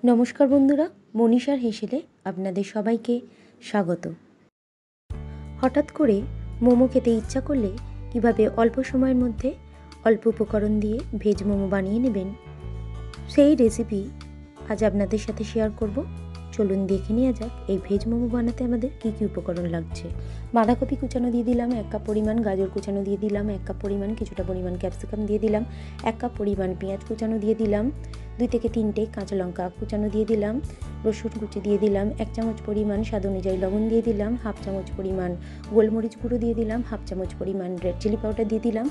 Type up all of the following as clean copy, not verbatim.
নমস্কার বন্ধুরা, মনীষার হেসেলে আপনাদের সবাইকে স্বাগত। হঠাৎ করে মোমো খেতে ইচ্ছা করলে কিভাবে অল্প সময়ের মধ্যে অল্প উপকরণ দিয়ে ভেজ মোমো বানিয়ে নেবেন, সেই রেসিপি আজ আপনাদের সাথে শেয়ার করব। চলুন দেখে নেওয়া যাক এই ভেজ মোমো বানাতে আমাদের কী কী উপকরণ লাগছে। বাঁধাকপি কুচানো দিয়ে দিলাম 1 কাপ পরিমাণ, গাজর কুচানো দিয়ে দিলাম 1 কাপ পরিমাণ, কিছুটা পরিমাণ ক্যাপসিকাম দিয়ে দিলাম, 1 কাপ পরিমাণ পেঁয়াজ কুচানো দিয়ে দিলাম, 2 থেকে 3টে কাঁচা লঙ্কা কুচানো দিয়ে দিলাম, রসুন কুচি দিয়ে দিলাম, 1 চামচ পরিমাণ স্বাদ অনুযায়ী লবণ দিয়ে দিলাম, 1/2 চামচ পরিমাণ গোলমরিচ গুঁড়ো দিয়ে দিলাম, 1/2 চামচ পরিমাণ রেড চিলি পাউডার দিয়ে দিলাম।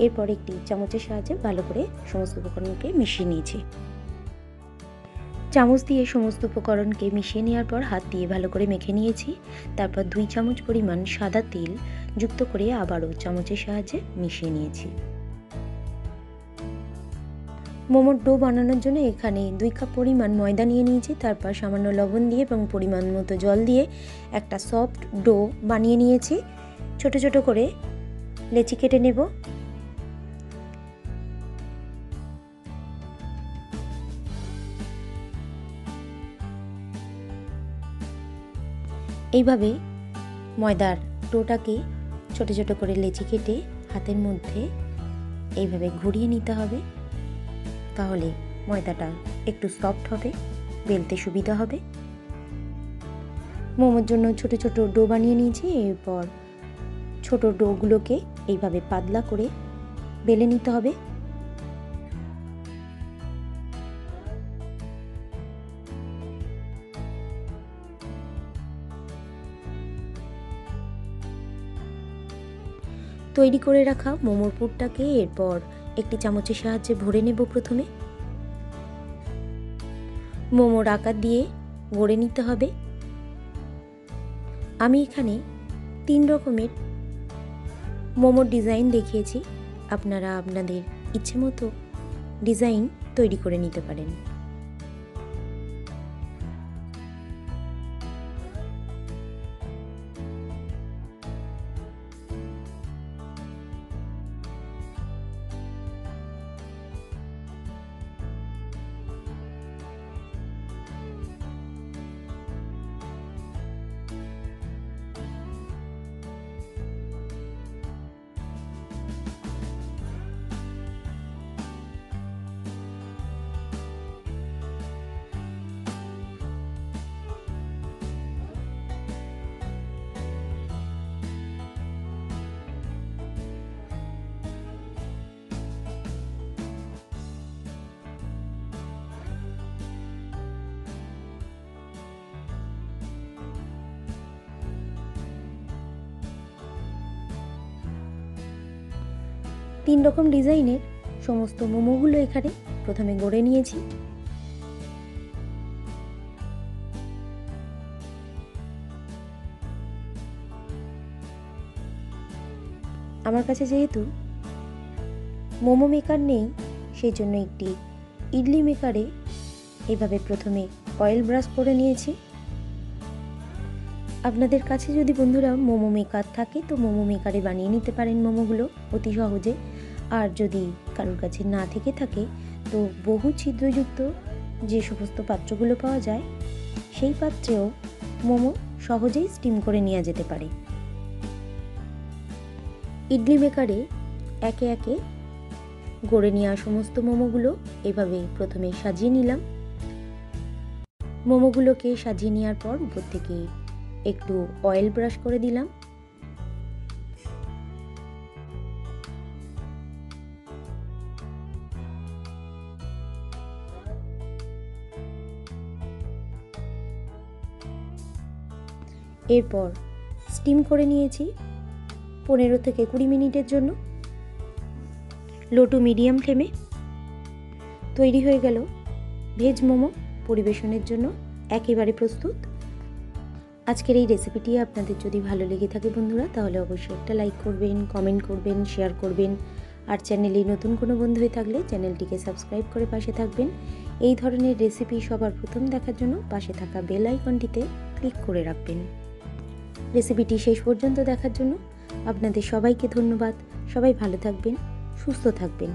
এরপর একটি চামচের সাহায্যে ভালো করে সমস্ত উপকরণকে মিশিয়ে নিয়েছি। চামচ দিয়ে সমস্ত উপকরণকে মিশিয়ে নেওয়ার পর হাত দিয়ে ভালো করে মেখে নিয়েছি। তারপর 2 চামচ পরিমাণ সাদা তেল যুক্ত করে আবারও চামচের সাহায্যে মিশিয়ে নিয়েছি। মোমোর ডো বানানোর জন্য এখানে 2 কাপ পরিমাণ ময়দা নিয়ে নিয়েছি। তারপর সামান্য লবণ দিয়ে এবং পরিমাণ মতো জল দিয়ে একটা সফট ডো বানিয়ে নিয়েছি। ছোট ছোট করে লেচি কেটে নেব। এইভাবে ময়দার ডোটাকে ছোট ছোট করে লেচি কেটে হাতের মধ্যে এইভাবে ঘুরিয়ে নিতে হবে, তাহলে ময়দাটা একটু সফট হবে, বেলতে সুবিধা হবে। মোমোর জন্য ছোট ছোট ডো বানিয়ে নিয়েছি। এরপর ছোট ডোগুলোকে এইভাবে পাতলা করে বেলে নিতে হবে। তৈরি করে রাখা মোমোর পুরটাকে এরপর একটি চামচের সাহায্যে ভরে নেব। প্রথমে মোমোর আকার দিয়ে গড়ে নিতে হবে। আমি এখানে 3 রকমের মোমোর ডিজাইন দেখিয়েছি, আপনারা আপনাদের ইচ্ছে মতো ডিজাইন তৈরি করে নিতে পারেন। তিন রকম ডিজাইনের সমস্ত মোমোগুলো এখানে প্রথমে গড়ে নিয়েছি। আমার কাছে যেহেতু মোমো মেকার নেই, সেই জন্য একটি ইডলি মেকারে এইভাবে প্রথমে অয়েল ব্রাশ করে নিয়েছি। আপনাদের কাছে যদি বন্ধুরা মোমো মেকার থাকে তো মোমো মেকারে বানিয়ে নিতে পারেন মোমোগুলো অতি সহজে। আর যদি কারোর কাছে না থেকে থাকে তো বহু ছিদ্রযুক্ত যে সমস্ত পাত্রগুলো পাওয়া যায় সেই পাত্রেও মোমো সহজেই স্টিম করে নেওয়া যেতে পারে। ইডলি মেকারে একে একে গড়ে নেওয়া সমস্ত মোমোগুলো এভাবে প্রথমে সাজিয়ে নিলাম। মোমোগুলোকে সাজিয়ে নেওয়ার পর উপর থেকে একটু অয়েল ব্রাশ করে দিলাম। এরপর স্টিম করে নিয়েছি 15 থেকে 20 মিনিটের জন্য লো টু মিডিয়াম ফ্লেমে। তৈরি হয়ে গেল ভেজ মোমো, পরিবেশনের জন্য একেবারে প্রস্তুত। আজকের এই রেসিপিটি আপনাদের যদি ভালো লেগে থাকে বন্ধুরা, তাহলে অবশ্যই একটা লাইক করবেন, কমেন্ট করবেন, শেয়ার করবেন। আর চ্যানেলে নতুন কোনো বন্ধু হয়ে থাকলে চ্যানেলটিকে সাবস্ক্রাইব করে পাশে থাকবেন। এই ধরনের রেসিপি সবার প্রথম দেখার জন্য পাশে থাকা বেল আইকনটিতে ক্লিক করে রাখবেন। রেসিপিটি শেষ পর্যন্ত দেখার জন্য আপনাদের সবাইকে ধন্যবাদ। সবাই ভালো থাকবেন, সুস্থ থাকবেন।